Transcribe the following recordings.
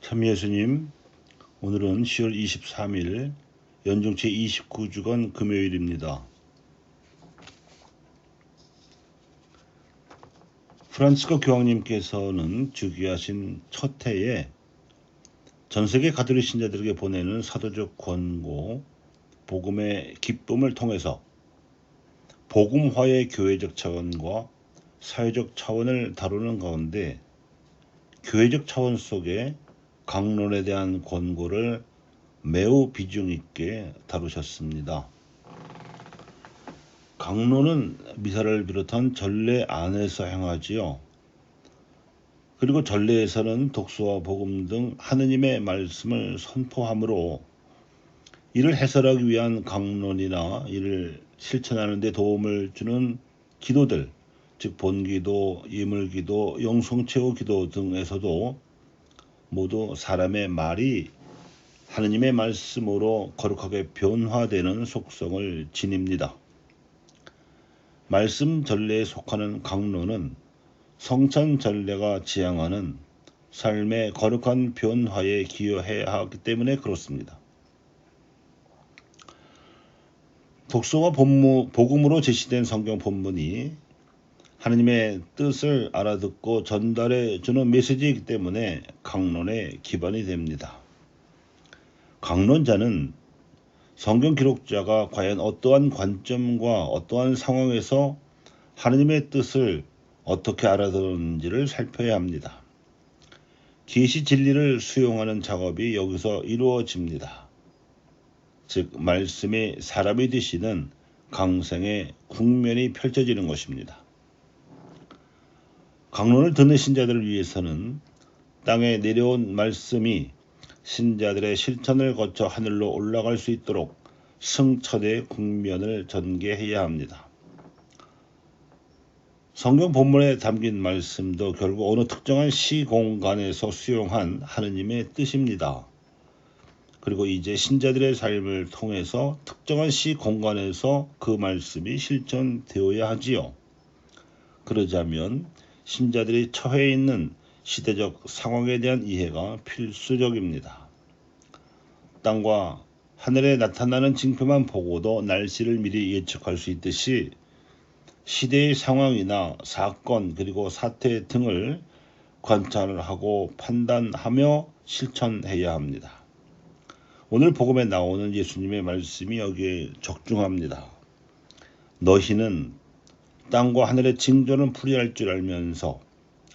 참 예수님, 오늘은 10월 23일 연중 제29주간 금요일입니다. 프란치스코 교황님께서는 즉위하신 첫 해에 전세계 가톨릭 신자들에게 보내는 사도적 권고, 복음의 기쁨을 통해서 복음화의 교회적 차원과 사회적 차원을 다루는 가운데 교회적 차원 속에 강론에 대한 권고를 매우 비중 있게 다루셨습니다. 강론은 미사를 비롯한 전례 안에서 행하지요. 그리고 전례에서는 독서와 복음 등 하느님의 말씀을 선포하므로 이를 해설하기 위한 강론이나 이를 실천하는 데 도움을 주는 기도들, 즉 본기도, 예물기도, 영성체호 기도 등에서도 모두 사람의 말이 하느님의 말씀으로 거룩하게 변화되는 속성을 지닙니다. 말씀 전례에 속하는 강론은 성찬 전례가 지향하는 삶의 거룩한 변화에 기여해야 하기 때문에 그렇습니다. 독서와 복음으로 제시된 성경 본문이 하느님의 뜻을 알아듣고 전달해 주는 메시지이기 때문에 강론의 기반이 됩니다. 강론자는 성경 기록자가 과연 어떠한 관점과 어떠한 상황에서 하느님의 뜻을 어떻게 알아들었는지를 살펴야 합니다. 계시 진리를 수용하는 작업이 여기서 이루어집니다. 즉 말씀이 사람이 되시는 강생의 국면이 펼쳐지는 것입니다. 강론을 듣는 신자들을 위해서는 땅에 내려온 말씀이 신자들의 실천을 거쳐 하늘로 올라갈 수 있도록 승천의 국면을 전개해야 합니다. 성경 본문에 담긴 말씀도 결국 어느 특정한 시공간에서 수용한 하느님의 뜻입니다. 그리고 이제 신자들의 삶을 통해서 특정한 시공간에서 그 말씀이 실천되어야 하지요. 그러자면 신자들이 처해 있는 시대적 상황에 대한 이해가 필수적입니다. 땅과 하늘에 나타나는 징표만 보고도 날씨를 미리 예측할 수 있듯이 시대의 상황이나 사건 그리고 사태 등을 관찰을 하고 판단하며 실천해야 합니다. 오늘 복음에 나오는 예수님의 말씀이 여기에 적중합니다. 너희는 땅과 하늘의 징조는 풀이할 줄 알면서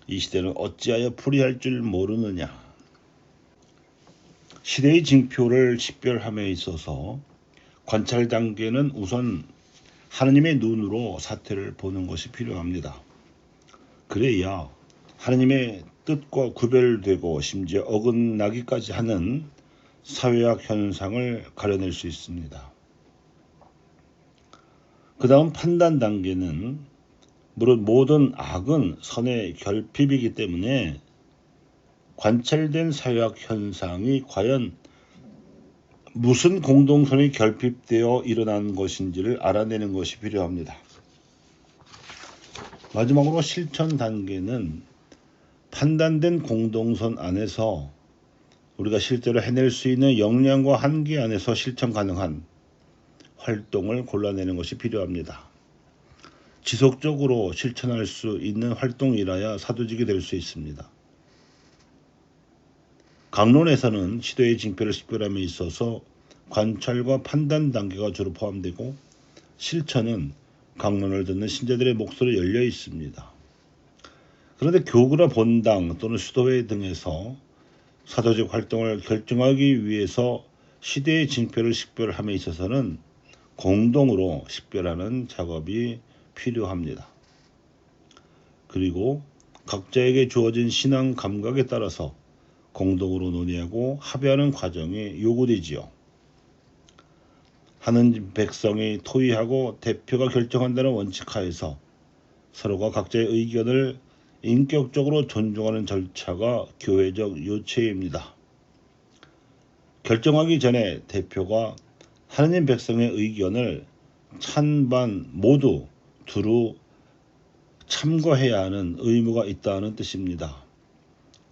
이 시대는 어찌하여 풀이할 줄 모르느냐. 시대의 징표를 식별함에 있어서 관찰 단계는 우선 하느님의 눈으로 사태를 보는 것이 필요합니다. 그래야 하느님의 뜻과 구별되고 심지어 어긋나기까지 하는 사회학 현상을 가려낼 수 있습니다. 그 다음 판단 단계는 물론 모든 악은 선의 결핍이기 때문에 관찰된 사회학 현상이 과연 무슨 공동선이 결핍되어 일어난 것인지를 알아내는 것이 필요합니다. 마지막으로 실천 단계는 판단된 공동선 안에서 우리가 실제로 해낼 수 있는 역량과 한계 안에서 실천 가능한 활동을 골라내는 것이 필요합니다. 지속적으로 실천할 수 있는 활동이라야 사도직이 될 수 있습니다. 강론에서는 시대의 징표를 식별함에 있어서 관찰과 판단 단계가 주로 포함되고 실천은 강론을 듣는 신자들의 몫으로 열려 있습니다. 그런데 교구나 본당 또는 수도회 등에서 사도직 활동을 결정하기 위해서 시대의 징표를 식별함에 있어서는 공동으로 식별하는 작업이 필요합니다. 그리고 각자에게 주어진 신앙 감각에 따라서 공동으로 논의하고 합의하는 과정이 요구되지요. 하는 백성이 토의하고 대표가 결정한다는 원칙 하에서 서로가 각자의 의견을 인격적으로 존중하는 절차가 교회적 요체입니다. 결정하기 전에 대표가 하느님 백성의 의견을 찬반 모두 두루 참고해야 하는 의무가 있다는 뜻입니다.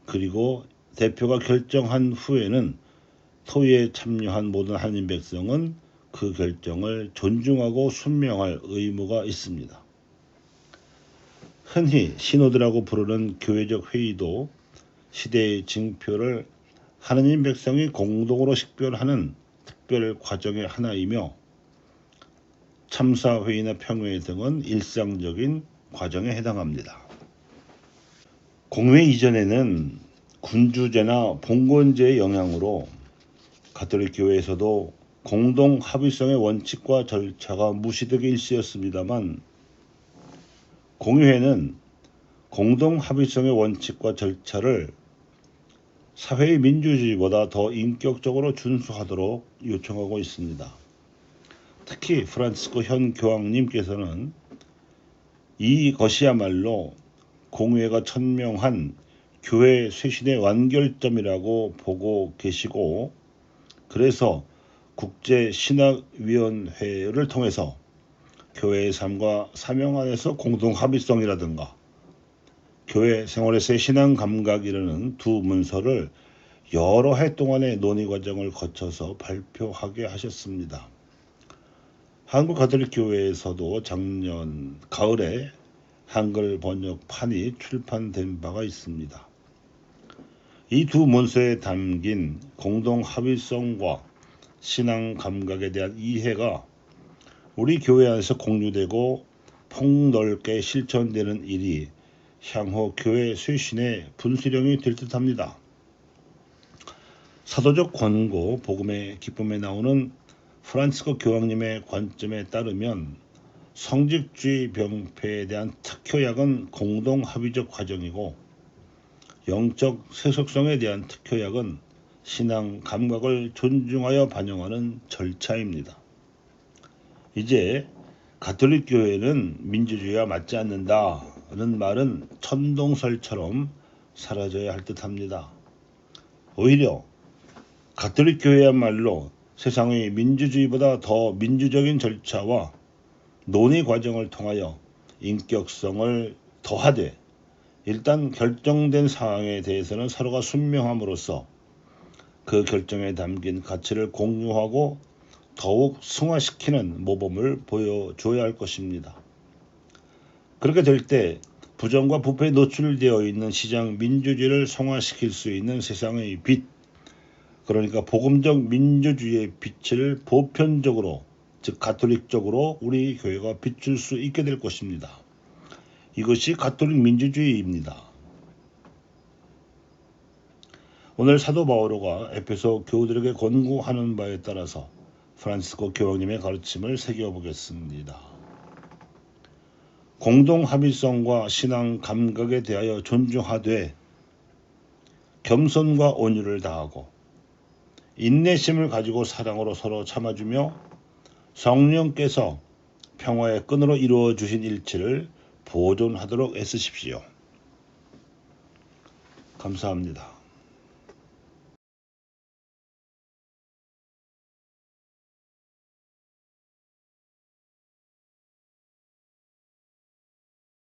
그리고 대표가 결정한 후에는 토의에 참여한 모든 한인 백성은 그 결정을 존중하고 순명할 의무가 있습니다. 흔히 시노드라고 부르는 교회적 회의도 시대의 징표를 한인 백성이 공동으로 식별하는 특별 과정의 하나이며 참사회의나 평회 등은 일상적인 과정에 해당합니다. 공회 이전에는 군주제나 봉건제의 영향으로 가톨릭 교회에서도 공동 합의성의 원칙과 절차가 무시되게 일시였습니다만 공의회는 공동 합의성의 원칙과 절차를 사회의 민주주의보다 더 인격적으로 준수하도록 요청하고 있습니다. 특히 프란치스코 현 교황님께서는 이것이야말로 공의회가 천명한 교회 쇄신의 완결점이라고 보고 계시고, 그래서 국제신학위원회를 통해서 교회의 삶과 사명 안에서 공동 합의성이라든가 교회 생활에서의 신앙 감각이라는 두 문서를 여러 해 동안의 논의 과정을 거쳐서 발표하게 하셨습니다. 한국 가톨릭 교회에서도 작년 가을에 한글 번역판이 출판된 바가 있습니다. 이 두 문서에 담긴 공동 합의성과 신앙 감각에 대한 이해가 우리 교회 안에서 공유되고 폭넓게 실천되는 일이 향후 교회 쇄신의 분수령이 될 듯합니다. 사도적 권고 복음의 기쁨에 나오는 프란치스코 교황님의 관점에 따르면 성직주의 병폐에 대한 특효약은 공동 합의적 과정이고 영적 세속성에 대한 특효약은 신앙 감각을 존중하여 반영하는 절차입니다. 이제 가톨릭 교회는 민주주의와 맞지 않는다는 말은 천동설처럼 사라져야 할 듯합니다. 오히려 가톨릭 교회야말로 세상의 민주주의보다 더 민주적인 절차와 논의 과정을 통하여 인격성을 더하되 일단 결정된 사항에 대해서는 서로가 순명함으로써 그 결정에 담긴 가치를 공유하고 더욱 승화시키는 모범을 보여줘야 할 것입니다. 그렇게 될 때 부정과 부패에 노출되어 있는 시장 민주주의를 성화시킬 수 있는 세상의 빛, 그러니까 복음적 민주주의의 빛을 보편적으로, 즉 가톨릭적으로 우리 교회가 비출 수 있게 될 것입니다. 이것이 가톨릭 민주주의입니다. 오늘 사도 바오로가 에베소 교우들에게 권고하는 바에 따라서 프란치스코 교황님의 가르침을 새겨보겠습니다. 공동 합의성과 신앙 감각에 대하여 존중하되 겸손과 온유를 다하고 인내심을 가지고 사랑으로 서로 참아주며 성령께서 평화의 끈으로 이루어 주신 일치를 보존하도록 애쓰십시오. 감사합니다.